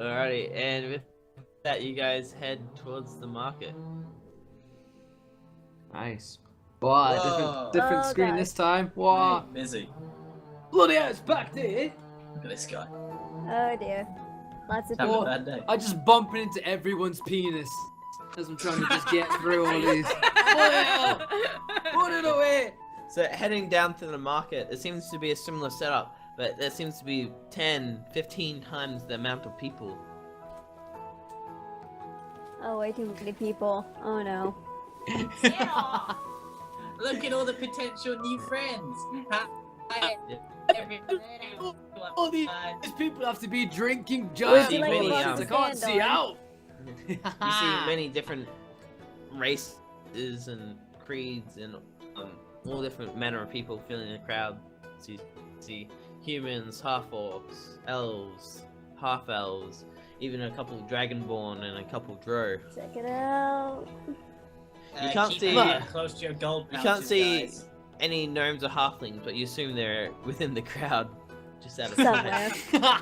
Alrighty, and with that, you guys head towards the market. Nice. Wow, Whoa. different Oh, screen God. this time. Wow. Mate, busy. Bloody hell, it's back there. Look at this guy. Oh dear. Lots of Having a people. bad day. I just bumping into everyone's penis as I'm trying to just get through all these. Bloody hell! Put it away! So heading down to the market, it seems to be a similar setup, but there seems to be 10, 15 times the amount of people. Oh, way too many people. Oh no. Yeah. Look at all the potential new friends. Hi, everyone. All these people have to be drinking Would giant you like many, a bullets. box I of can't see Sandor? out. You see many different races and creeds and all different manner of people filling the crowd. So you see humans, half-orcs, elves, half-elves, even a couple dragonborn and a couple drow. Check it out. You can't keep see- it close to your gold You pouches, can't see guys. any gnomes or halflings, but you assume they're within the crowd, just out of Somewhere. sight.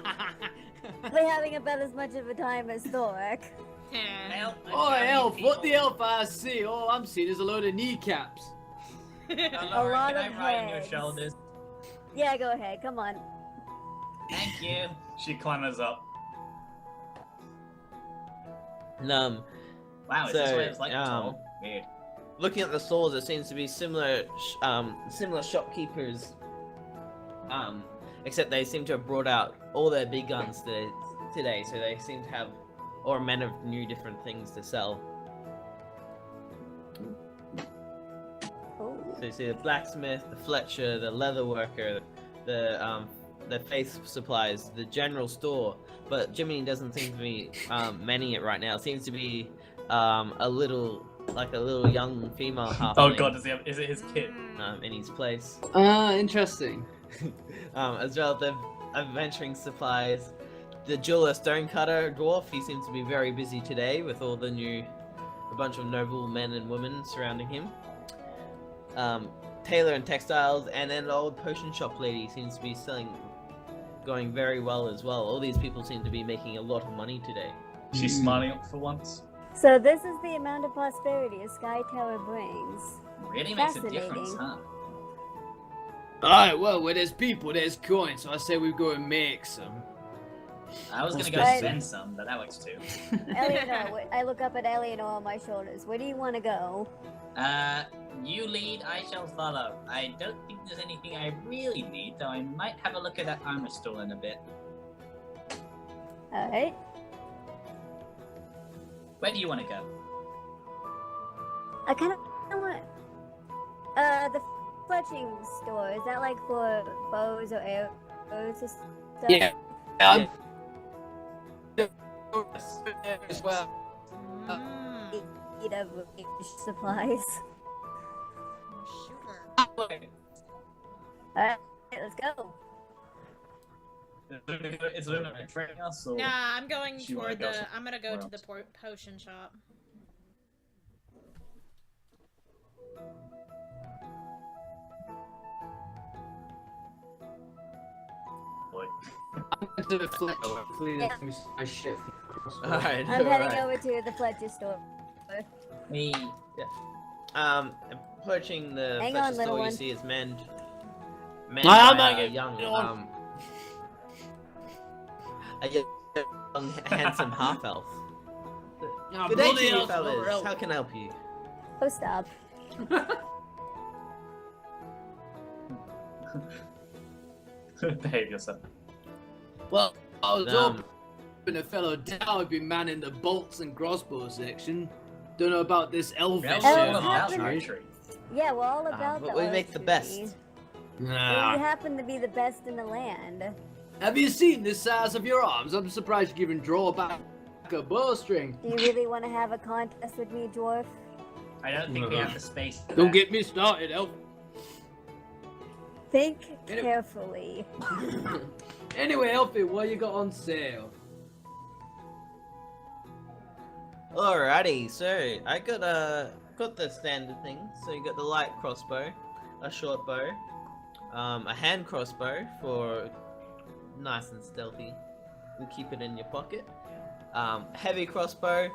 They're having about as much of a time as Thorek. Help, Oh, I'm elf, people. what the elf I see? All I'm seeing is a load of kneecaps. Hello, A lot can of I ride on your heads. shoulders? Yeah, go ahead. Come on. Thank you. She clambers up. Wow, is So, this what it's like tall? Weird. Looking at the stalls, there seems to be similar shopkeepers, except they seem to have brought out all their big guns today, so they seem to have all manner of new different things to sell. Oh. So you see the blacksmith, the fletcher, the leather worker, the faith supplies, the general store. But Jiminy doesn't seem to be manning it right now. It seems to be a little young female halfling. Oh god, is it his kid? In his place. Ah, interesting. As well, the adventuring supplies. The jeweler stonecutter dwarf, he seems to be very busy today with all a bunch of noble men and women surrounding him. Tailor and textiles, and then the old potion shop lady seems to be going very well as well. All these people seem to be making a lot of money today. She's smiling for once. So this is the amount of prosperity a Sky Tower brings. Really makes a Fascinating. difference, huh? Alright, well, where there's people, there's coins, so I say we go and make some. I was gonna go But- spend some, but that works too. Eleanor, I look up at Eleanor on my shoulders. Where do you want to go? You lead, I shall follow. I don't think there's anything I really need, though I might have a look at that armor store in a bit. Alright. Where do you want to go? I kind of want... the fletching store. Is that like for bows or arrows or stuff? Yeah. As well. Eat of supplies. Alright, let's go. Is Luna betraying us, or... Nah, I'm going Do you wanna toward go the. I'm gonna go somewhere to the potion shop. Boy. I'm going to the fletcher. Hopefully Yeah. there's my shit. Alright, I'm heading alright. over to the Fletcher store. Me. Approaching the Hang fletcher on, little store, you one. see it's manned I'm by not a getting young, on. a young, handsome half elf. Ah, Good day bloody to you, hell, fellas. another elf. How can I help you? Oh, stop. Behave yourself. Well, I was Um, hoping a fellow down would be manning the bolts and crossbow section. Don't know about this elfish That's Oh, all about happened- archery. Yeah, we're all about but the we make the archery. best. We Nah. happen to be the best in the land. Have you seen the size of your arms? I'm surprised you can even draw back a bowstring. Do you really want to have a contest with me, dwarf? I don't think we have the space for Don't that. get me started, elf. Think Get it. carefully. Anyway, Elfie, what you got on sale? Alrighty, so I got the standard thing. So you got the light crossbow, a short bow, a hand crossbow for nice and stealthy, and keep it in your pocket. Heavy crossbow,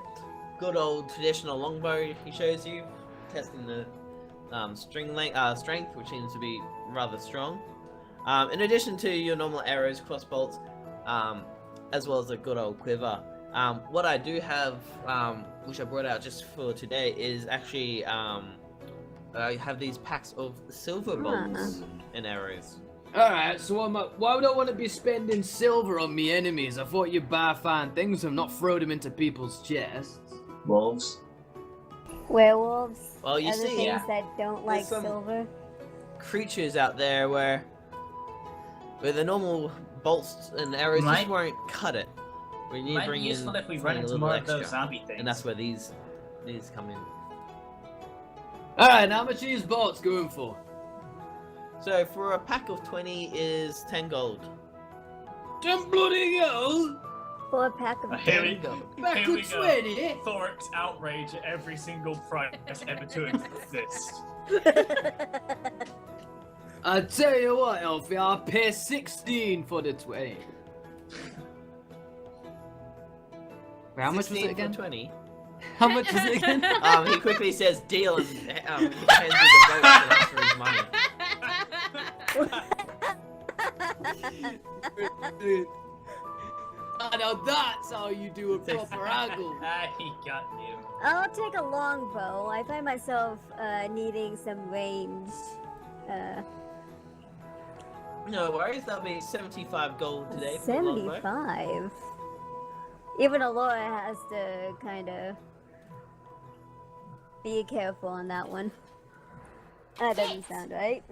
good old traditional longbow. He shows you, testing the strength, which seems to be rather strong. In addition to your normal arrows, crossbolts, as well as a good old quiver. What I do have, which I brought out just for today, is actually I have these packs of silver bolts and arrows. Alright, so why would I want to be spending silver on me enemies? I thought you'd buy fine things and not throw them into people's chests. Wolves. Werewolves. Well, you Other see, things that don't like some- silver. Creatures out there where the normal bolts and arrows just Might- won't cut it. We need to Might be bring useful in if we something run a into little more extra. of those zombie things. And that's where these come in. Alright, how much are these bolts going for? So for a pack of 20 is 10 gold. 10 bloody gold? For a pack of Here we 10 gold. Back Here to we go. 20? Thoric's outrage at every single price ever to exist. I tell you what, Elfie, I'll pay 16 for the 20. Wait, how much was 16 it again? for 20. How much was it again? He quickly says deal and he hands you the boat and asks for his money. I know that's how you do a proper angle. He got you. I'll take a longbow. I find myself needing some range. No worries, that'll be 75 gold today for the longbow. 75. Even Alora has to kind of be careful on that one. That doesn't sound right.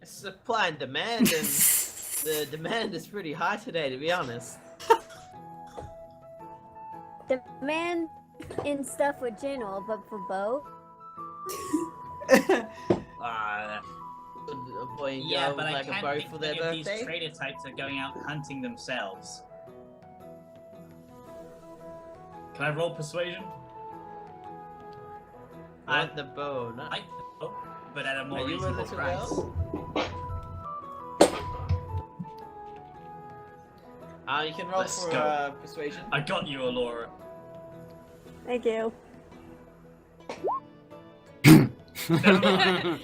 Supply and demand, and the demand is pretty high today, to be honest. Demand in stuff with general, but for bow. A boy and Yeah, girl but with I like a can't bow think for their any of these birthday. trader types are going out hunting themselves. Can I roll persuasion? I want the bow, not. I know, but at a more Are you a reasonable little price. girl? You can roll Let's for go. persuasion. I got you, Alora. Thank you. Never mind.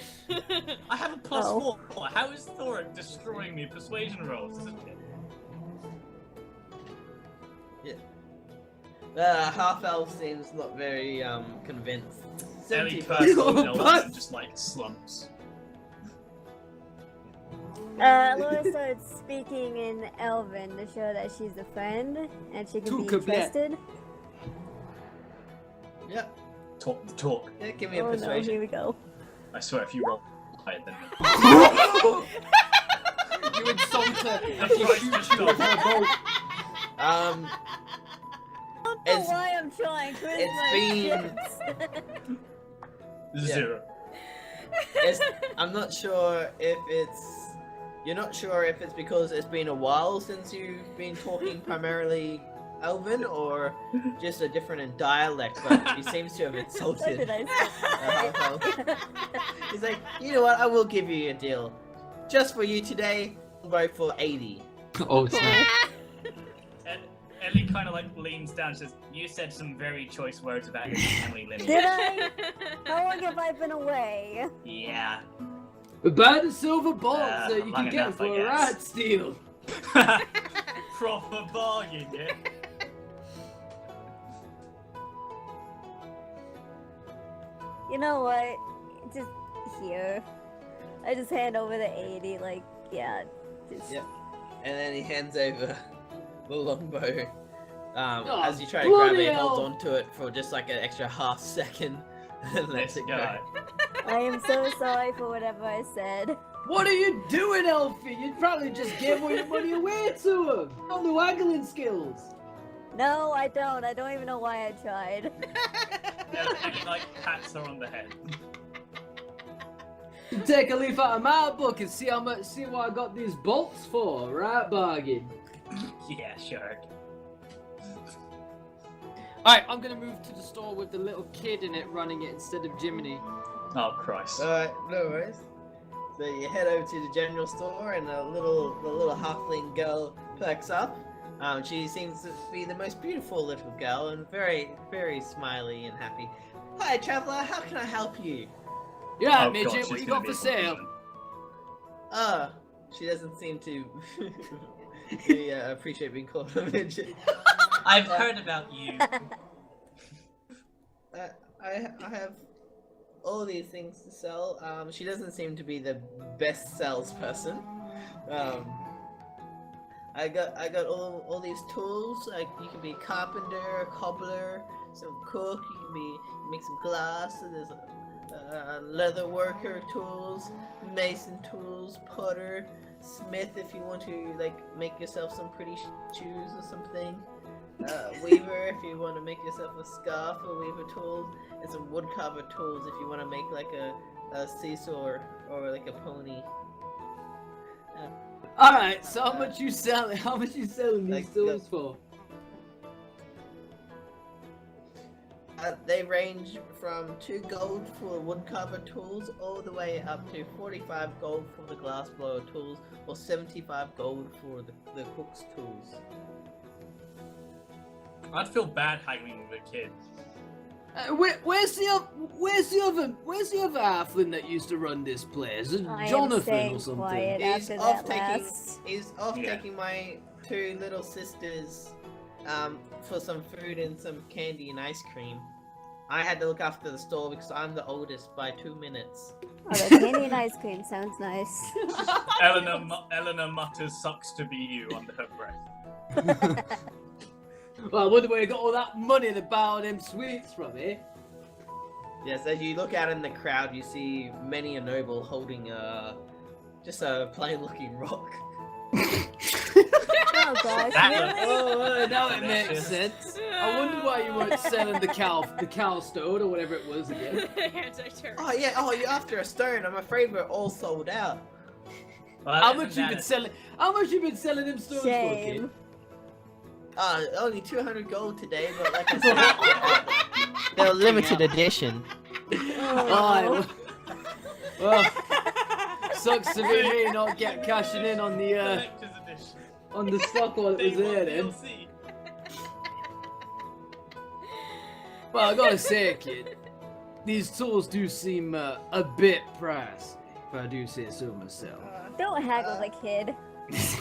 I have a plus Oh. 4. How is Thoric destroying me persuasion rolls? This is Half elf seems not very convinced. Ellie 75 first gold. notes and just like slumps. Laura starts speaking in Elven to show that she's a friend and she can be Tuka Black. trusted. Yep. Talk the talk. Yeah, give me a Oh no, persuasion. here we go. I swear, if you roll higher than me. You insult her. That's right, just stop. I don't know It's- why I'm trying. it's been- Yeah. 0. I'm not sure if it's. You're not sure if it's because it's been a while since you've been talking primarily Elven, or just a different dialect, but he seems to have What insulted. did I say? He's like, you know what? I will give you a deal. Just for you today, I'll go for 80. Oh, snap. Ellie kind of like leans down and says, "You said some very choice words about your family lineage." Did I? How long have I been away? Yeah. Buy the silver bolts that you long can get enough, for I a guess. rat steal. Proper bargain, yeah. You know what? Just here. I just hand over the 80, like, yeah. Just... Yep. And then he hands over the longbow. Oh, As you try to grab it, he bloody holds hell. onto it for just like an extra half second, and lets This it go. guy. I am so sorry for whatever I said. What are you doing, Elfie? You'd probably just give all your money away to him. On the waggling skills. No, I don't. I don't even know why I tried. Ellie like pats her on the head. Take a leaf out of my book and see what I got these bolts for. Right, bargain. Yeah, sure. Alright, I'm gonna move to the store with the little kid in it running it instead of Jiminy. Oh Christ. Alright, no worries. So you head over to the general store, and the little halfling girl perks up. She seems to be the most beautiful little girl, and very, very smiley and happy. Hi, traveler. How can I help you? Yeah, Oh, midget, God, what she's you gonna got be for sale? She doesn't seem to appreciate being called a midget. I've heard about you. I have all these things to sell. She doesn't seem to be the best salesperson. I got all these tools. Like you can be a carpenter, a cobbler, some cook. You can make some glass. So there's leather worker tools, mason tools, potter, smith if you want to like make yourself some pretty shoes or something. Weaver if you want to make yourself a scarf or weaver tools, and some woodcarver tools if you want to make like a seesaw or like a pony. Alright, so how much you selling these Like, tools for? They range from 2 gold for woodcarver tools all the way up to 45 gold for the glassblower tools or 75 gold for the cook's tools. I'd feel bad haggling with a kid. Where's the other halfling that used to run this place? I am Jonathan staying or something? quiet He's after off that taking last. he's off Yeah. taking my 2 little sisters for some food and some candy and ice cream. I had to look after the store because I'm the oldest by 2 minutes. Oh, the candy and ice cream sounds nice. Eleanor mutters sucks to be you under her breath. Well, I wonder where you got all that money to buy all them sweets from, eh? Yes, as you look out in the crowd, you see many a noble holding just a plain looking rock. Oh gosh, That really? Oh, now it Delicious. makes sense. I wonder why you weren't selling the cow stone or whatever it was again. Anti-turret. Oh yeah, you're after a stone. I'm afraid we're all sold out. Well, How isn't much you that been a- selling? How much you been selling them stones for, kid? Shame. Only 200 gold today, but like I said, they're limited edition. Oh, well, sucks to be me not cashing in on the Collector's edition. on the stock while it was Day there one then. DLC. Well, I gotta say, kid, these tools do seem a bit pricey, if I do say so myself. Don't haggle the kid.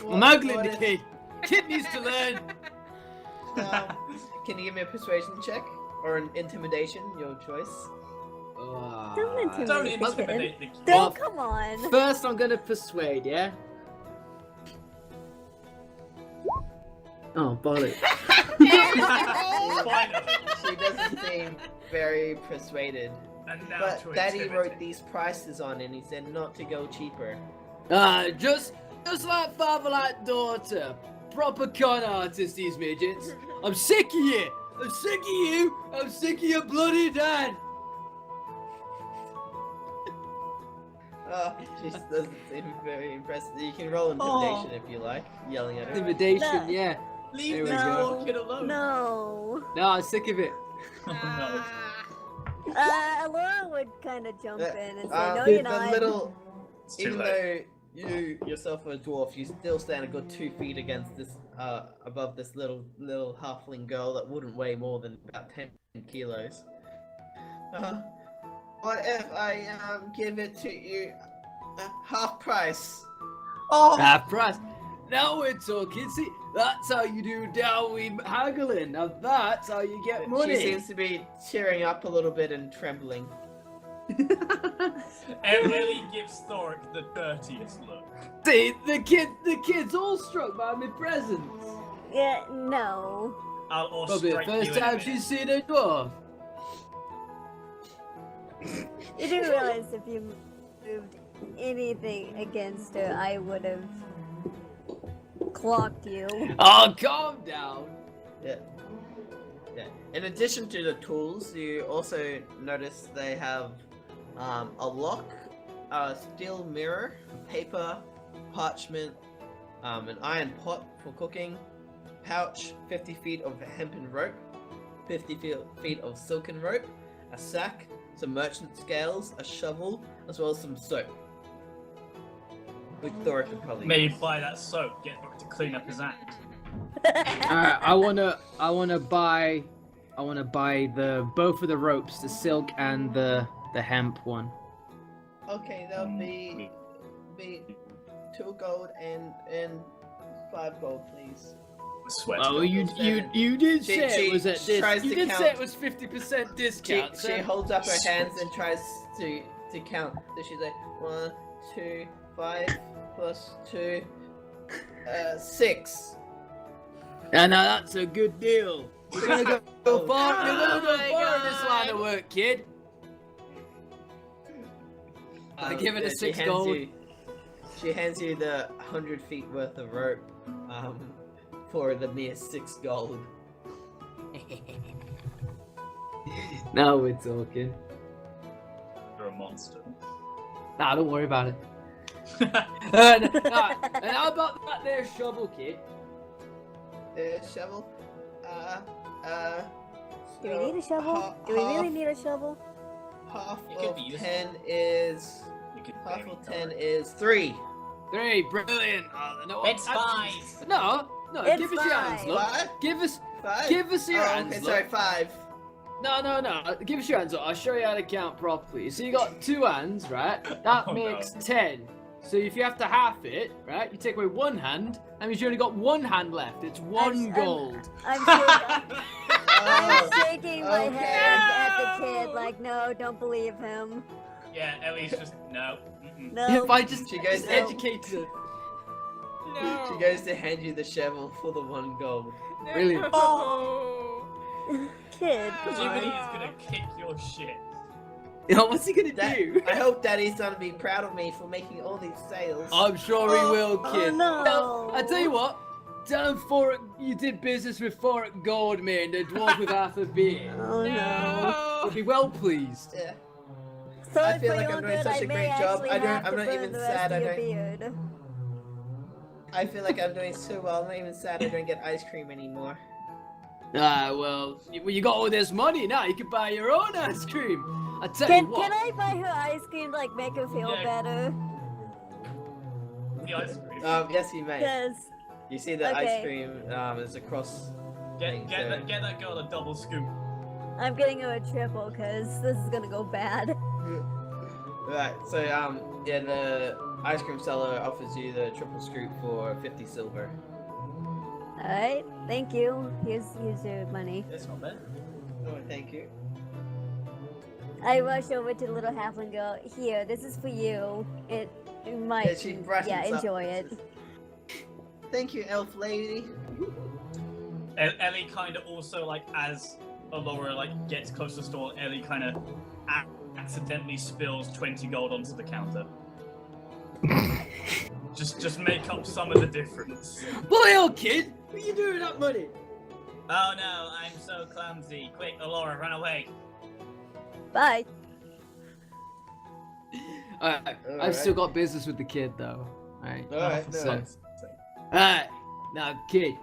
I'm haggling what the is- kid. Kid needs to learn. Can you give me a persuasion check or an intimidation? Your choice. Don't intimidate Don't the kid. intimidate the kid. Well, Don't, come on. First, I'm gonna persuade, yeah? Oh, bollocks. Finally. She doesn't seem very persuaded. And now But to Daddy intimidate. wrote these prices on, and he said not to go cheaper. Just like father, like daughter. Proper con artist, these midgets. I'm sick of you. I'm sick of you. I'm sick of your bloody dad. She doesn't seem very impressed. You can roll intimidation if you like, yelling at her. Intimidation, No. yeah. Leave There this we go. poor kid alone. No. No, I'm sick of it. Oh, Laura would kind of jump in and say, no, the you're not. little, It's too even late. though you yourself are a dwarf, you still stand a good 2 feet against this, above this little halfling girl that wouldn't weigh more than about 10 kilos. What if I give it to you half price? Oh, Half price. Now we're talking. See, that's how you do downward haggling. Now that's how you get money. She seems to be tearing up a little bit and trembling. Emily gives Thoric the dirtiest look. See, the kid's all struck by my presence. Yeah, no. Or Probably the strike first you in a time minute. she's seen a dwarf. You do realize if you moved anything against her, I would have clocked you. Oh, calm down. Yeah. Yeah. In addition to the tools, you also notice they have a lock, a steel mirror, paper, parchment, an iron pot for cooking, pouch, 50 feet of hempen rope, 50 feet of silken rope, a sack, some merchant scales, a shovel, as well as some soap. Which Thor could probably Maybe use. buy that soap, get Thor to clean up his act. Alright, I wanna buy both of the ropes, the silk and the hemp one. Okay, that'll be 2 gold and 5 gold, please. Sweat. Oh, you did say it was at this. tries You to did count. say it was 50% discount. She holds up her hands and tries to count. So she's like 1, 2, 5 plus 2, 6. And now that's a good deal. You're gonna go far. You're gonna go Oh my far in this line of God. work, kid. I give it a she 6 hands gold. She hands you the 100 feet worth of rope for the mere 6 gold. Now we're talking. You're a monster. Nah, don't worry about it. And how about that there shovel, kid? Shovel. Do we need a shovel? Do we really need a shovel? Half It could of be useful. 10 is You could half bury of 10 Thor. is 3. 3, brilliant. No, It's I- 5. No, It's give us your hands, fine. look. What? Give us 5. your Oh, hands, okay, look. sorry, 5. No. Give us your hands. Look. I'll show you how to count properly. So you got 2 hands, right? That Oh, no. makes 10. So if you have to half it, right? You take away 1 hand. That means you only got 1 hand left. It's 1 gold. I'm shaking, I'm Oh, shaking my okay. head at the kid, like, no, don't believe him. Yeah, Ellie's just no. Mm-mm. No. If I just, She goes just down. educate her. No. she goes to hand you the shovel for the 1 gold. No. Brilliant. Kid, come Jiminy on. is gonna kick your shit. What's he gonna do? I hope Daddy's gonna be proud of me for making all these sales. I'm sure he will, kid. Oh, no. Well, I tell you what. Tell him you did business with Foreign Gold, man, the dwarf with half a beer. Oh no. He'll be well pleased. Yeah. Sorry I feel for like your I'm doing good, such I a may great job. actually I don't- have I'm to not burn even the rest sad of I your don't- beard. I feel like I'm doing so well. I'm not even sad I don't get ice cream anymore. Well, you got all this money now. You can buy your own ice cream. I tell you Can what. I buy her ice cream to, like, make her feel Yeah. better? The ice cream. Yes, you may. Because You see the Okay. ice cream is across. Get that girl a double scoop. I'm getting her a triple, because this is gonna go bad. Right. So yeah, the ice cream seller offers you the triple scoop for 50 silver. Alright, thank you. Here's your money. That's not bad. Oh, thank you. I rush over to the little halfling girl. Here, this is for you. It might. Yeah, she brightens up. enjoy it. Thank you, elf lady. Ellie kind of also like as Alora like gets close to the store, Ellie kind of accidentally spills 20 gold onto the counter. just make up some of the difference. Boy, old kid, what are you doing with that money? Oh no, I'm so clumsy. Quick, Alora, run away. Bye. Alright, I've Alright. still got business with the kid though. Alright. Alright, no. So, alright, now kid.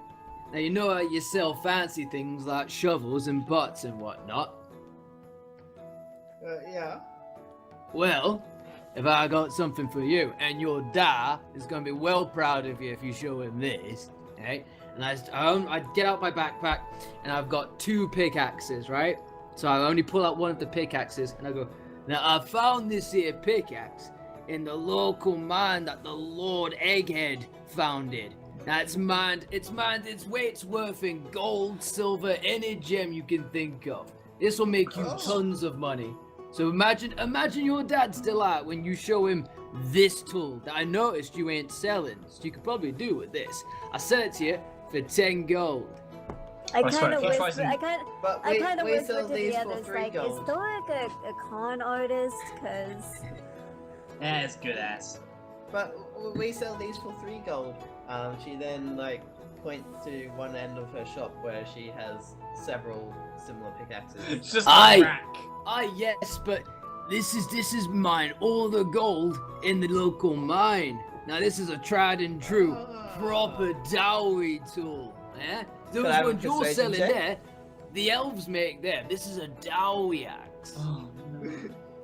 Now you know how you sell fancy things like shovels and butts and whatnot. Yeah. Well, if I got something for you, and your dad is gonna be well proud of you if you show him this, right? And I get out my backpack, and I've got 2 pickaxes, right? So I only pull out one of the pickaxes, and I go, now I found this here pickaxe in the local mine that the Lord Egghead founded. Now it's mined its weight's worth in gold, silver, any gem you can think of. This will make you Oh. tons of money. So imagine your dad's delight when you show him this tool that I noticed you ain't selling, so you could probably do with this. I sell it to you for 10 gold. I That's kind right, of he whisper. tries and- But I we, kind of we whisper sell to these the for others, 3 like, is gold. Thor like a con artist? Cause Yeah, it's good ass. But we sell these for 3 gold. She then like points to one end of her shop where she has several similar pickaxes. It's just Aye. a rack. Yes, but this is mine. All the gold in the local mine. Now this is a tried and true, proper dowry tool. Yeah, those Can I have a ones you're persuasion selling check? there, the elves make them. This is a dowry axe. Oh,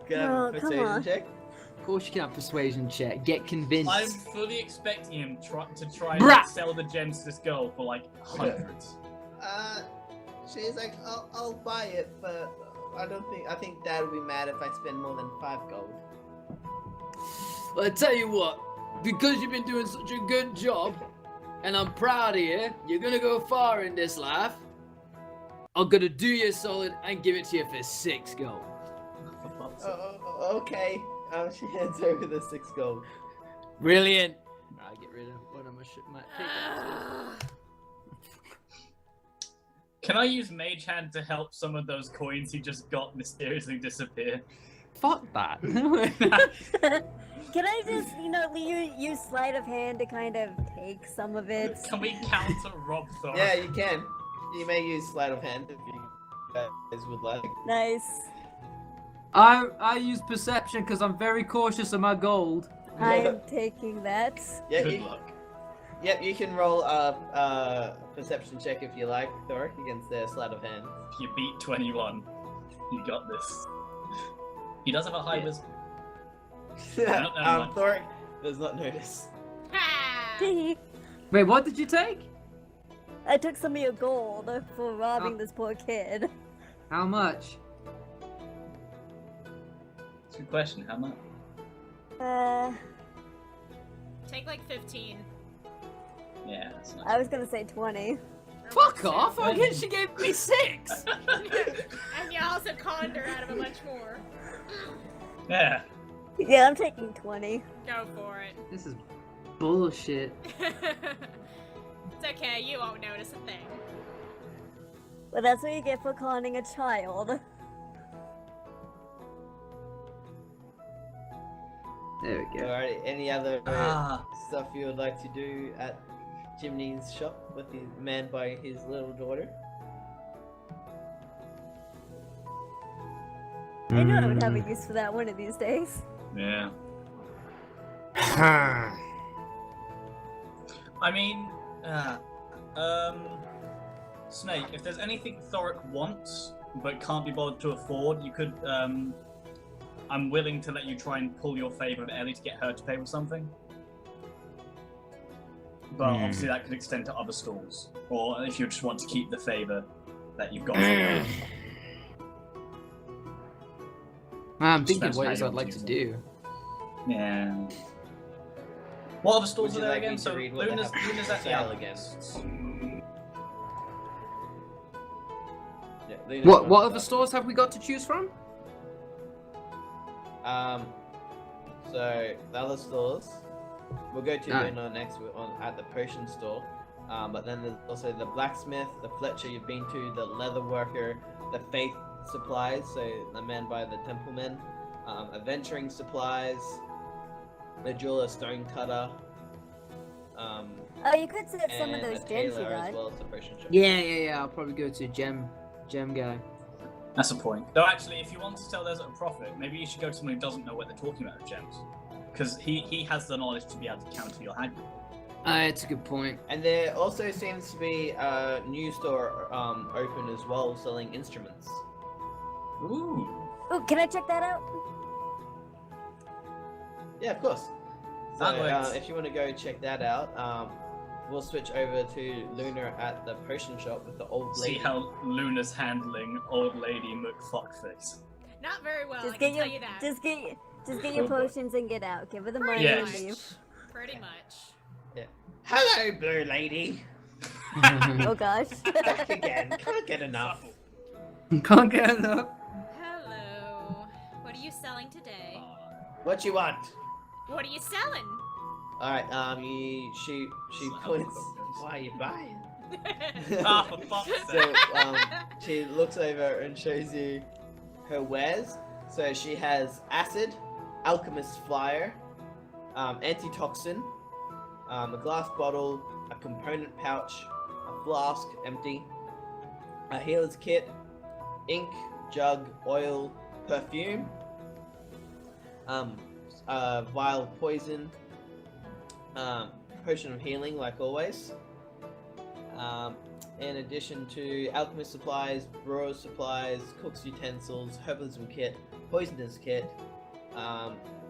Can I have Oh, a come persuasion on. check? course you can have persuasion check. Get convinced. I'm fully expecting him to try Bruh. and sell the gems to this girl for like hundreds. She's like, I'll buy it, but I think Dad would be mad if I spend more than 5 gold. Well, I tell you what, because you've been doing such a good job, and I'm proud of you, you're gonna go far in this life. I'm gonna do you a solid and give it to you for 6 gold. Okay. She hands over the 6 gold. Brilliant. I'll get rid of one of my pickaxes. Can I use Mage Hand to help some of those coins he just got mysteriously disappear? Fuck that. Can I just, use sleight of hand to kind of take some of it? Can we counter Rob Thor? Yeah, you can. You may use sleight of hand if you guys would like. Nice. I use perception because I'm very cautious of my gold. I am taking that. Yeah, Good luck. Yep, you can roll a perception check if you like, Thor, against their sleight of hand. You beat 21. You got this. He does have a high wisdom. No, never mind. Thor does not notice. Wait, what did you take? I took some of your gold for robbing this poor kid. How much? It's a good question. How much? Take like 15. Yeah, that's not. I was gonna say 20. Fuck off! I guess she gave me 6! And you also conned her out of a bunch more. Yeah. Yeah, I'm taking 20. Go for it. This is bullshit. It's okay, you won't notice a thing. But that's what you get for conning a child. There we go. Alright, any other Ah. stuff you would like to do at Jimny's shop with the man by his little daughter? I know I would have a use for that one of these days. Yeah. I mean, Snake, if there's anything Thoric wants but can't be bothered to afford, you could, I'm willing to let you try and pull your favor of Ellie to get her to pay with something. But obviously that could extend to other stalls. Or if you just want to keep the favor that you've got. I'm thinking Depends what how else you I'd want like to to use do. Yeah. What other stalls Would are you there like me again? to So read what they Luna's have at for the sale Alligators. Yeah, Luna's What one other of stores have we got to choose from? So the other stores, we'll go to Ah. Luna next. We're at the potion store. But then there's also the blacksmith, the Fletcher you've been to, the leather worker, the faith supplies, so the man by the temple men, adventuring supplies, the jeweler stone cutter. Oh, you could set some of and those a gems you tailor as got. well as the potion shop. Yeah. I'll probably go to Gem guy. That's a point. Though actually, if you want to sell those at a profit, maybe you should go to someone who doesn't know what they're talking about with gems. Because he has the knowledge to be able to counter your haggle. That's a good point. And there also seems to be a new store open as well, selling instruments. Ooh. Oh, can I check that out? Yeah, of course. So That works. if you want to go check that out, we'll switch over to Luna at the potion shop with the old lady. See how Luna's handling old lady McFuckface. Not very well, I Just can get your, tell you that. just get your potions and get out. Give her the money Yes. and leave. Pretty much. Hello, blue lady. Oh gosh. Back again. Can't get enough. Can't get enough. Hello. What are you selling today? What you want? What are you selling? All right. She points. Why are you buying? Ah, for fuck's sake. So she looks over and shows you her wares. So she has acid, alchemist flyer, antitoxin, a glass bottle, a component pouch, a flask empty, a healer's kit, ink, jug, oil, perfume, vial poison, potion of healing like always. In addition to alchemist supplies, brewer's supplies, cook's utensils, herbalism kit, poisonous kit,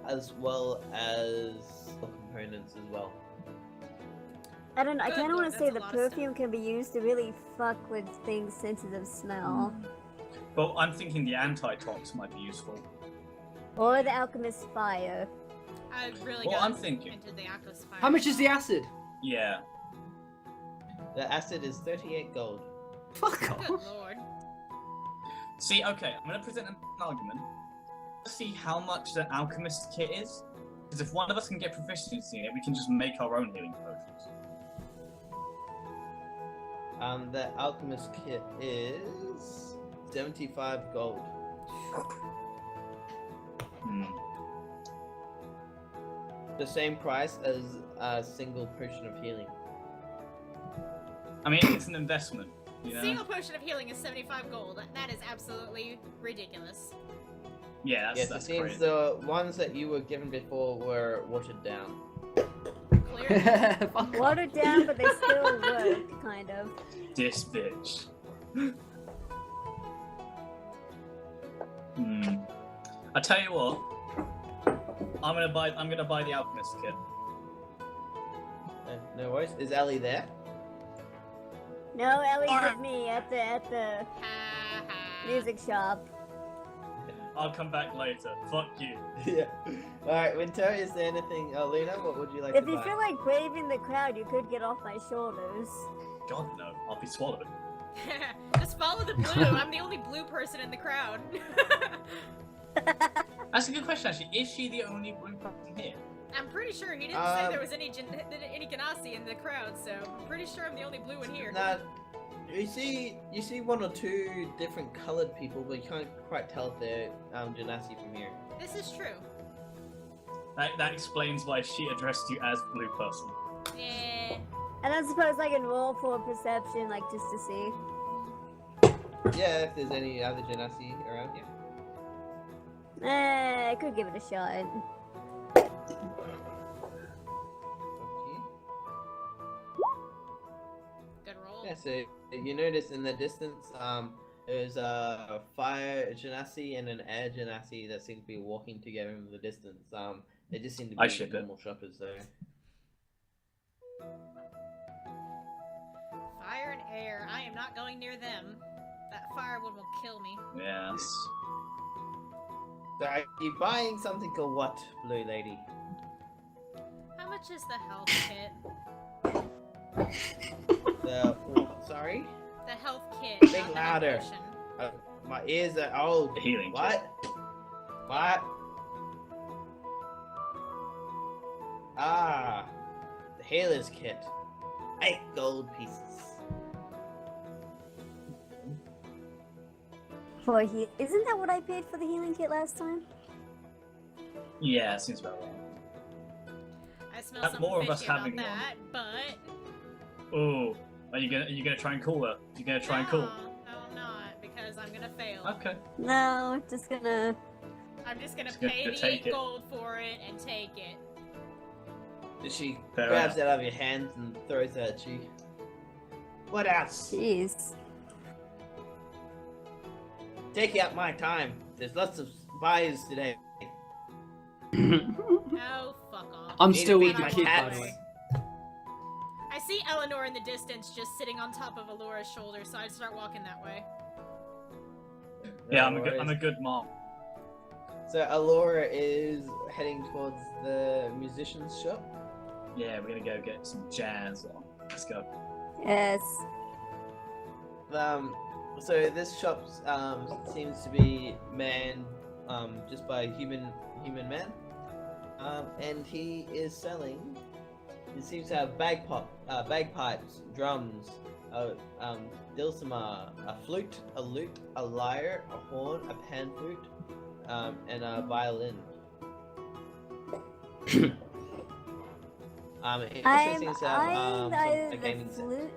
as well as the components as well. I don't know. I Good kind of lord, want to that's say a the lot of stuff. perfume can be used to really fuck with things' senses of smell. But I'm thinking the anti-tox might be useful. Or the alchemist's fire. I really Well, got I'm thinking. into the Aqua's fire. How much is the acid? Yeah. The acid is 38 gold. Fuck Good off. lord. See, okay, I'm gonna present an argument. Let's see how much the alchemist kit is. Because if one of us can get proficiency in it, we can just make our own healing potions. The alchemist kit is 75 gold. Hmm. The same price as a single potion of healing. I mean, it's an investment, you know? Single potion of healing is 75 gold. That is absolutely ridiculous. Yeah, Yes, it that's seems crazy. the ones that you were given before were watered down. Clearly. Fuck off. Watered down, but they still work, kind of. This bitch. I tell you what, I'm gonna buy the alchemist kit. No worries. Is Ellie there? No, Ellie's with me at the Ha ha. music shop. I'll come back later. Fuck you. Yeah. Alright, Winter, is there anything... Luna, what would you like If to you buy? feel like braving the crowd, you could get off my shoulders. God no, I'll be swallowed. Just follow the blue. I'm the only blue person in the crowd. That's a good question, actually. Is she the only blue person here? I'm pretty sure he didn't say there was any Ganassi in the crowd, so I'm pretty sure I'm the only blue in here. Nah, you see one or two different colored people, but you can't quite tell if they're Genasi from here. This is true. That explains why she addressed you as blue person. Yeah. And I suppose I can roll for perception, like, just to see. Yeah, if there's any other Genasi around here. I could give it a shot. Good roll. Yeah, so you notice in the distance, there's a fire Genasi and an air Genasi that seem to be walking together in the distance. They just seem to I be ship it. normal shoppers though. Fire and air. I am not going near them. That firewood will kill me. Yes. So are you buying something or what, Blue Lady? How much is the health kit? The what, sorry? The health kit. Speak not the louder. health potion. My ears are old. The healing What? kit. What? Ah, the healer's kit. 8 gold pieces. For isn't that what I paid for the healing kit last time? Yeah, seems about right. I smell Have something more of us fishy about having one. that, but Ooh, are you gonna try and call her? You gonna try and call? No, I'm not, because I'm gonna fail. Okay. No, just gonna. I'm just gonna Just gonna pay the take 8 it. gold for it and take it. She Fair grabs enough. it out of your hands and throws it at you. What else? Jeez. Take out my time. There's lots of buys today. Oh, fuck off. I'm Need to still feed with the my kid, by cats. the way. I see Eleanor in the distance just sitting on top of Alora's shoulder, so I start walking that way. Yeah, No I'm a worries. good mom. So Alora is heading towards the musician's shop. Yeah, we're gonna go get some jazz on. Let's go. Yes. So this shop seems to be manned just by a human man, and he is selling. He seems to have bagpipes, drums, dulcimer, a flute, a lute, a lyre, a horn, a pan flute, and a violin. It also seems to have I'm a the gaming set. flute.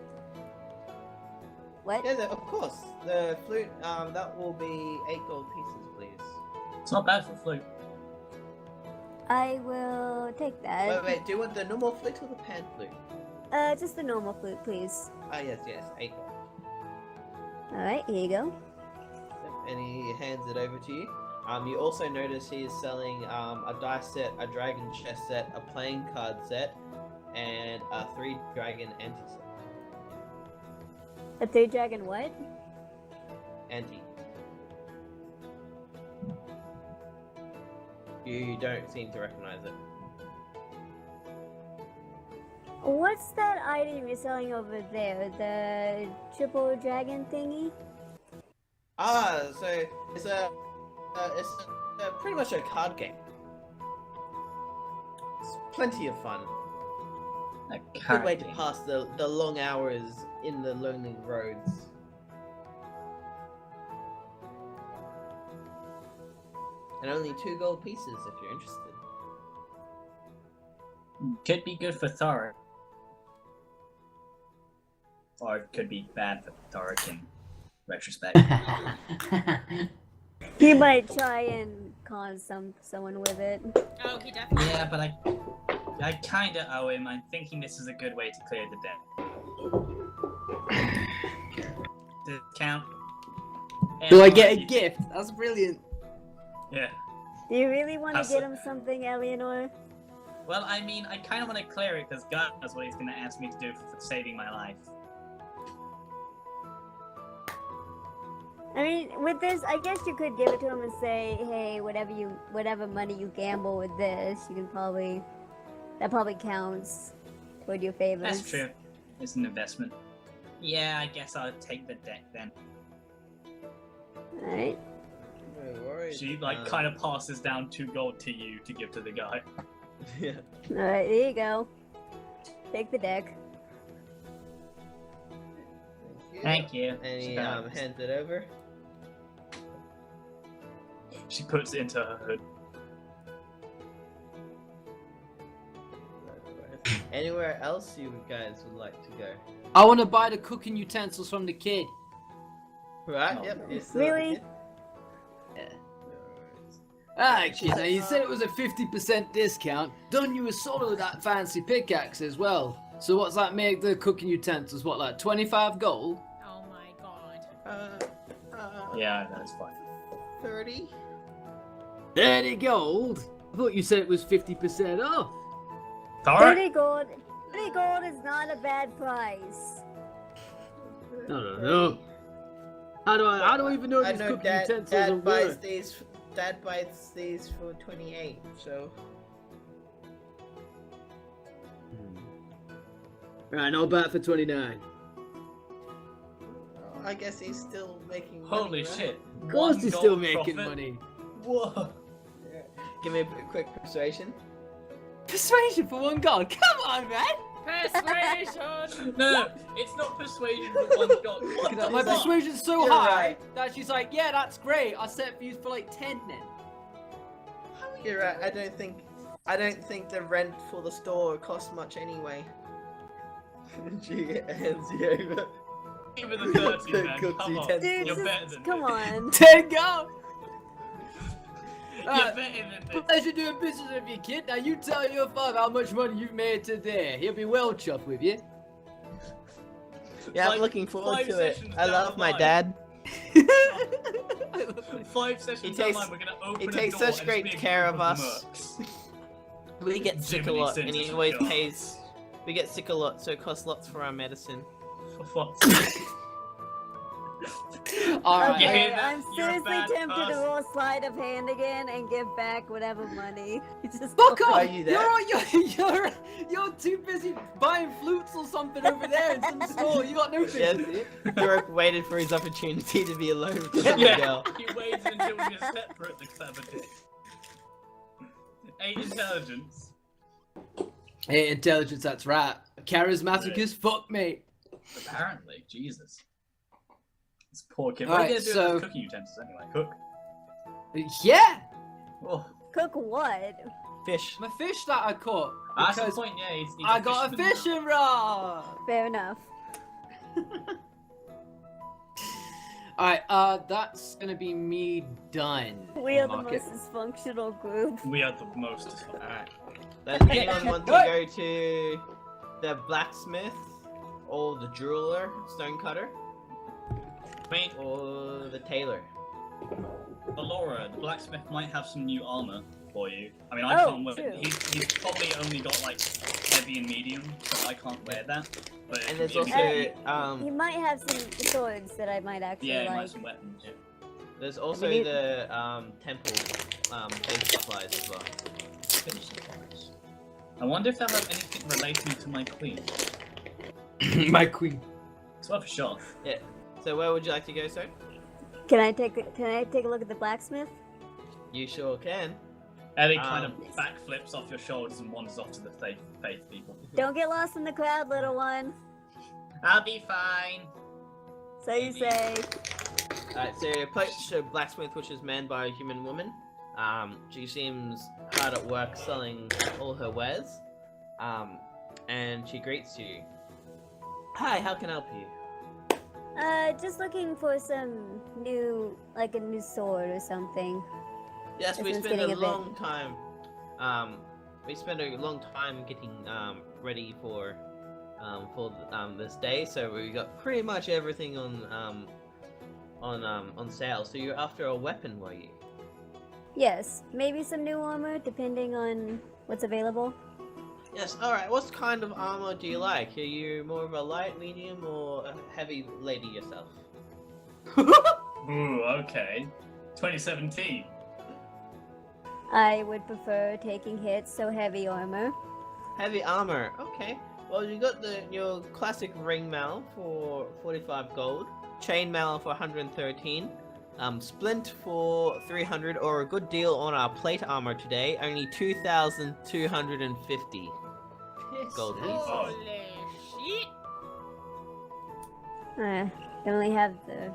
What? Yeah, of course. The flute, that will be 8 gold pieces, please. It's not bad for flute. I will take that. Wait, do you want the normal flute or the pan flute? Just the normal flute, please. Ah, yes, 8 gold. Alright, here you go. Yep, and he hands it over to you. You also notice he is selling a dice set, a dragon chess set, a playing card set, and a 3 dragon anti set. A 3 dragon what? Anti. You don't seem to recognize it. What's that item you're selling over there? The triple dragon thingy? So it's pretty much a card game. It's plenty of fun. A Good card way to game. pass the long hours in the lonely roads. And only 2 gold pieces if you're interested. Could be good for Thoric. Or it could be bad for Thoric in retrospect. He might try and con someone with it. Oh, he definitely. Yeah, but I kinda owe him. I'm thinking this is a good way to clear the debt. Does it count? Do I get a gift? That's brilliant. Yeah. Do you really want to That's get a- him something, Eleanor? Well, I mean, I kind of want to clear it because God knows what he's going to ask me to do for saving my life. I mean, with this, I guess you could give it to him and say, hey, whatever money you gamble with this, you can that probably counts toward your favors. That's true. It's an investment. Yeah, I guess I'll take the deck then. Alright. No worries. She kind of passes down 2 gold to you to give to the guy. Yeah. Alright, there you go. Take the deck. Thank you. And he Surprise. hands it over. She puts it into her hood. Anywhere else you guys would like to go? I want to buy the cooking utensils from the kid. Right, Oh, yep. no. You're still Really? okay. Yeah. No worries. Ah, kid, now you said it was a 50% discount. Done you a solid with that fancy pickaxe as well. So what's that make the cooking utensils? What, like 25 gold? Oh my god. Yeah, that's fine. 30? 30 gold? I thought you said it was 50% off. Thoric? 30 gold. 30 gold is not a bad price. No. How do I even know I these know cooking Dad, utensils are Dad buys worth? these for 28, so Right, no bet for 29. I guess he's still making money. Holy right? shit. Of course 1 he's gold still making profit? money. Whoa. Yeah. Give me a quick persuasion. Persuasion for 1 gold? Come on, man! Persuasion! No, it's not persuasion for 1 gold. What the My fuck? persuasion's so You're high right. that she's like, yeah, that's great. I'll set it for you for like 10 then. You're right. I don't think the rent for the store costs much anyway. She hands you over. Give me the 30, The man. cooked Come on. utensils. Dude, You're this better is, than come me. on. 10 gold! You're Alright, better than this. pleasure doing business with you, kid. Now you tell your father how much money you've made today. He'll be well chuffed with you. Yeah, Like, I'm looking forward 5 to it. sessions I down love the my line. dad. 5 sessions He down takes- the line, we're gonna open he a takes door such and great it's being care group of us. mercs. We get sick a Jiminy lot, and he Simpson always gods. pays. We get sick a lot, so it costs lots for our medicine. For fuck's sake. Alright. Yeah. Okay, that- I'm you're a seriously bad tempted to person. roll sleight of hand again and give back whatever money. Just Fuck go- off! Are you there? You're too busy buying flutes or something over there in some store. You got no Yes, business. York waited for his opportunity to be alone with the Yeah, girl. he waited until we were separate to clever dick. 8 intelligence. Hey, intelligence, that's right. Charismatic as fuck, mate. Apparently, Jesus. This poor kid. Alright, What are you gonna do so- with those cooking utensils anyway? Cook? Yeah! Oh, Cook what? Fish. My fish that I caught. that's the Because point, yeah. He's I got a fisherman now. fishing rod! Fair enough. Alright, that's gonna be me done. We are the Market. most dysfunctional group. We are the most. Alright. Does anyone want to go to the blacksmith or the jeweler, stonecutter, Me? or the tailor? Laura, the blacksmith might have some new armor for you. I mean, I can't wear. true. He's probably only got like heavy and medium, so I can't wear that. But And there's if- also He might have some swords that I might actually yeah, he might like. have some weapons. Yeah. there's also mean, the temple base supplies as well. Finish supplies. I wonder if they'll have anything relating to my queen. My queen. It's worth a shot. So where would you like to go, sir? Can I take a look at the blacksmith? You sure can. Ellie kind of Um, backflips off your shoulders and wanders off to the faith people. Don't get lost in the crowd, little one. I'll be fine. So you say. Alright, so you approach a blacksmith which is manned by a human woman. She seems hard at work selling all her wares. And she greets you. Hi, how can I help you? Just looking for some new, like a new sword or something. Yes, we This one's spent getting a a bit- long time. We spent a long time getting ready for this day. So we got pretty much everything on sale. So you're after a weapon, were you? Yes, maybe some new armor, depending on what's available. Yes. All right. What kind of armor do you like? Are you more of a light, medium, or a heavy lady yourself? Ooh, okay. 2017. I would prefer taking hits, so heavy armor. Heavy armor. Okay. Well, you got your classic ring mail for 45 gold, chain mail for 113, splint for 300, or a good deal on our plate armor today, only 2,250 gold piece. Holy shit! Don't really have to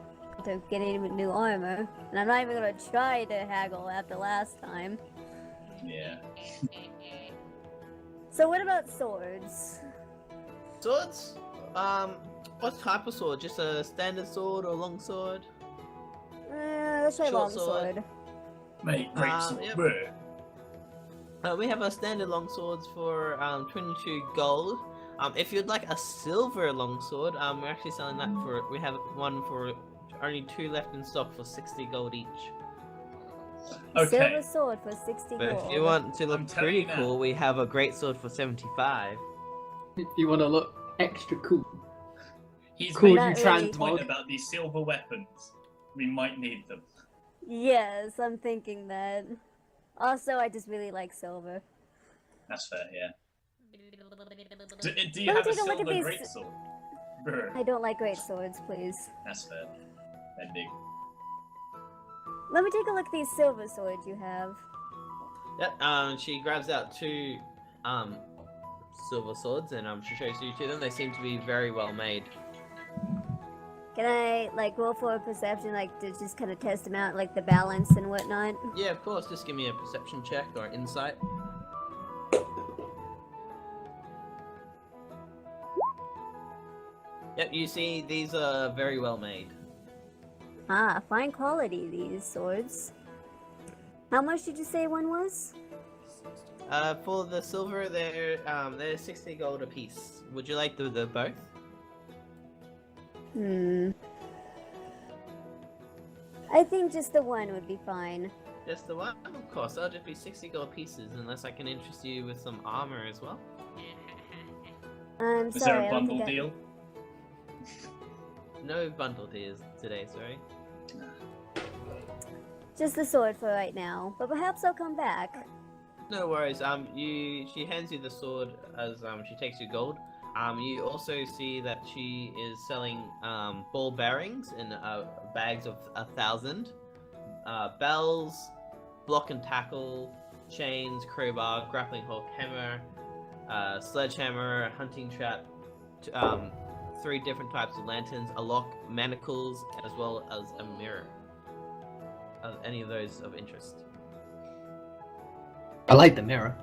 get any new armor, and I'm not even gonna try to haggle after last time. Yeah. So what about swords? Swords? What type of sword? Just a standard sword or long sword? Let's try Short long sword. sword. Mate, great sword. Yep. Brr. We have a standard long swords for 22 gold. If you'd like a silver long sword, we're actually selling that for. We have one for only 2 left in stock for 60 gold each. Okay. Silver sword for 60 But gold. if you want to look I'm telling pretty you now. cool, we have a great sword for 75. If you want to look extra cool. He's Cool, making you a good transmog. point about these silver weapons. We might need them. Yes, I'm thinking that. Also, I just really like silver. That's fair, yeah. Do you Let me have a take a look at silver these- greatsword? Brr. I don't like great swords, please. That's fair. They're big. Let me take a look at these silver swords you have. Yep. She grabs out 2 silver swords and she shows you 2 of them. They seem to be very well made. Can I like roll for a perception, like to just kind of test them out, like the balance and whatnot? Yeah, of course. Just give me a perception check or insight. Yep, you see these are very well made. Ah, fine quality these swords. How much did you say one was? For the silver, they're 60 gold a piece. Would you like the both? I think just the one would be fine. Just the one? Of course, that'll just be 60 gold pieces, unless I can interest you with some armor as well. I'm Is sorry, there I a don't bundle think I... deal? No bundle deals today, sorry. Just the sword for right now, but perhaps I'll come back. No worries. She hands you the sword as she takes you gold. You also see that she is selling ball bearings in bags of 1,000, bells, block and tackle, chains, crowbar, grappling hook, hammer, sledgehammer, hunting trap, 3 different types of lanterns, a lock, manacles, as well as a mirror. Any of those of interest? I like the mirror.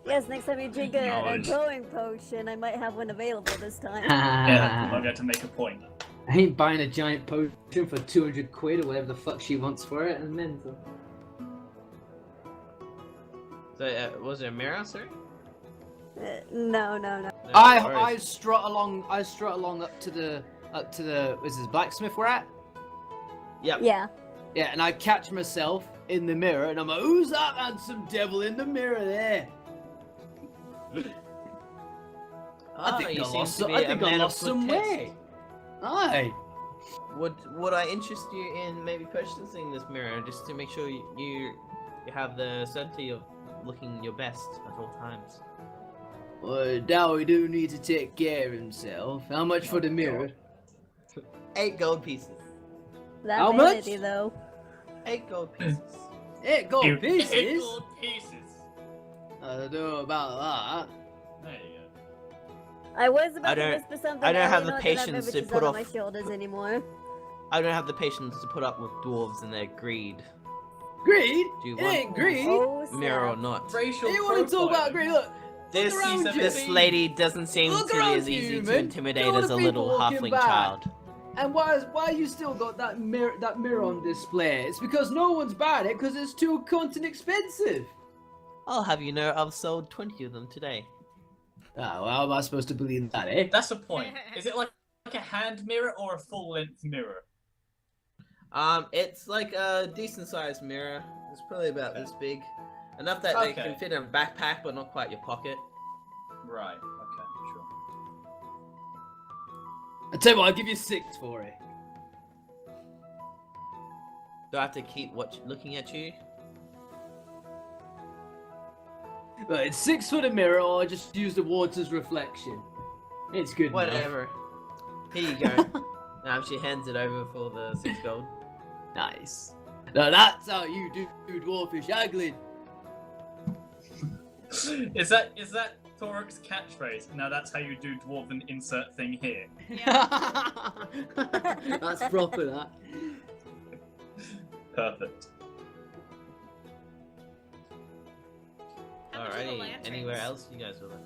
Yes, next time you drink a Nice. growing potion, I might have one available this time. Yeah, I'm going to make a point. I ain't buying a giant potion for 200 quid or whatever the fuck she wants for it, and mental. So, was it a mirror, sir? No. No I worries. strut along up to the is this blacksmith we're at? Yep. Yeah. Yeah, and I catch myself in the mirror, and I'm like, who's that handsome devil in the mirror there? Ah, I think you I seem lost, to be I a think I man of lost good some taste. weight. Aye. Would I interest you in maybe purchasing this mirror just to make sure you have the certainty of looking your best at all times? Well, Dowie do need to take care of himself. How much for the mirror? 8 gold pieces. That How vanity, much? though. 8 gold pieces. 8 gold Eight pieces? gold pieces. I don't know about There you go. I was I about to don't- whisper something. I don't have the Eleanor, patience then I remembered to she's put not off- on my shoulders anymore. I don't have the patience to put up with dwarves and their greed. that. Greed? Do you It want ain't greed. Oh, mirror or snap. not? Racial You want to talk about profiling. greed? Look, This look around you. this lady doesn't seem Look to be around as you, easy to man. intimidate Look at as the a people little walking halfling by. child. And why you still got that mirror on display? It's because no one's buying it because it's too content expensive. I'll have you know I've sold 20 of them today. Oh, well, how am I supposed to believe that, eh? That's the point. Is it like a hand mirror or a full-length mirror? It's like a decent sized mirror. It's probably about this big. Enough that they Okay. can fit in a backpack, but not quite your pocket. Right. Okay. Sure. I tell you what, I'll give you 6 for it. Do I have to keep looking at you? But it's 6 for the mirror, or just use the water's reflection. It's good. enough. Whatever. Here you go. Now she hands it over for the 6 gold. Nice. Now that's how you do dwarfish haggling. Is that Thorok's catchphrase? Now that's how you do dwarven insert thing here. That's proper, that. Perfect. How much are the Alrighty. lanterns? Anywhere else you guys would like?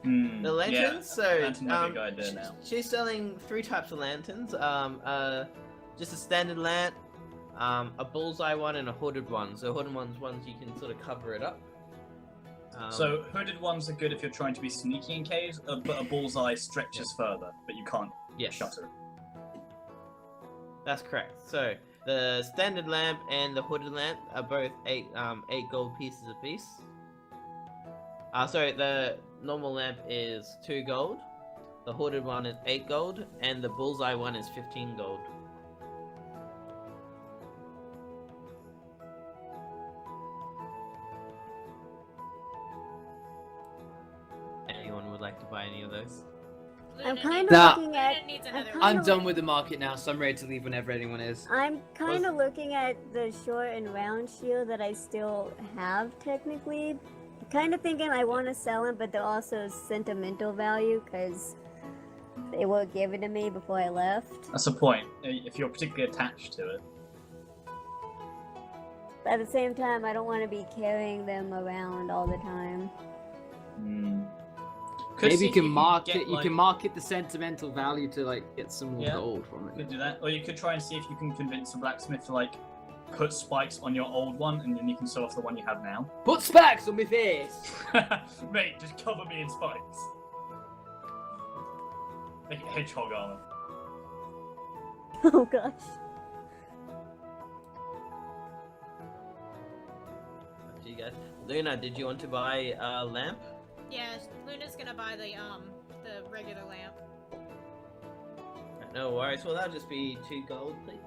Hmm, The lanterns. yeah. So Lantern might be a good idea now. she's selling 3 types of lanterns. Just a standard lamp, a bullseye one, and a hooded one. So hooded ones you can sort of cover it up. So hooded ones are good if you're trying to be sneaky in caves, but a bullseye stretches further, but you can't yes, shutter. that's correct. So the standard lamp and the hooded lamp are both 8 gold pieces apiece. Sorry, the normal lamp is 2 gold, the hooded one is 8 gold, and the bullseye one is 15 gold. Anyone would like to buy any of those? I'm Luna kind of needs- Nah. looking Luna at. needs I'm another kinda I'm one. done with the market now, so I'm ready to leave whenever anyone is. I'm kind of looking at the short and round shield that I still have technically. Kind of thinking I want to sell them, but they're also sentimental value because they were given to me before I left. That's the point. If you're particularly attached to it. But at the same time, I don't want to be carrying them around all the time. Hmm. Maybe you can get, market. You like- can market the sentimental value to like get some more Yeah. gold from it. Could do that, or you could try and see if you can convince the blacksmith to like put spikes on your old one, and then you can sew off the one you have now. Put specs on my face. Mate, just cover me in spikes. Make it hedgehog armor. Oh gosh. Up to you guys. Luna, did you want to buy a lamp? Yeah, Luna's gonna buy the regular lamp. No worries. Well, that'll just be 2 gold, please.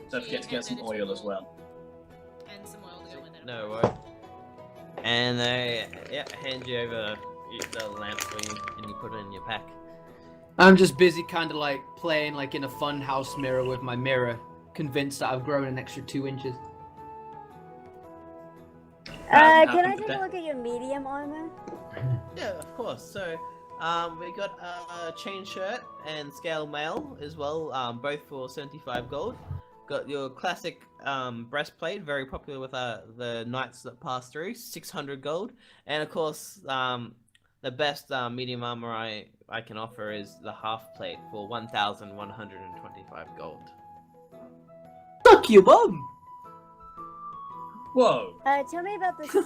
Don't forget to get some oil as well. And some oil to go with it. No worries. And they hand you over the lamp for you, and you put it in your pack. I'm just busy, kind of like playing like in a fun house mirror with my mirror, convinced that I've grown an extra 2 inches. Can I take a look at your medium armor? Yeah, of course. So, we got a chain shirt and scale mail as well, both for 75 gold. Got your classic breastplate, very popular with the knights that pass through, 600 gold. And of course, the best medium armor I can offer is the half plate for 1,125 gold. Fuck you, bum! Whoa! Tell me about the scale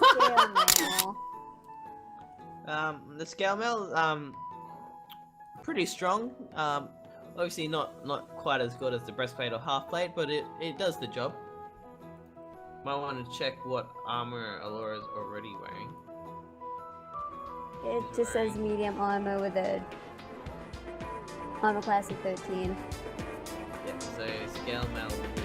mail. The scale mail, pretty strong. Obviously not quite as good as the breastplate or half plate, but it does the job. Might want to check what armor Alora's already wearing. It just says medium armor with a armor class of 13. Yeah, so scale metal would be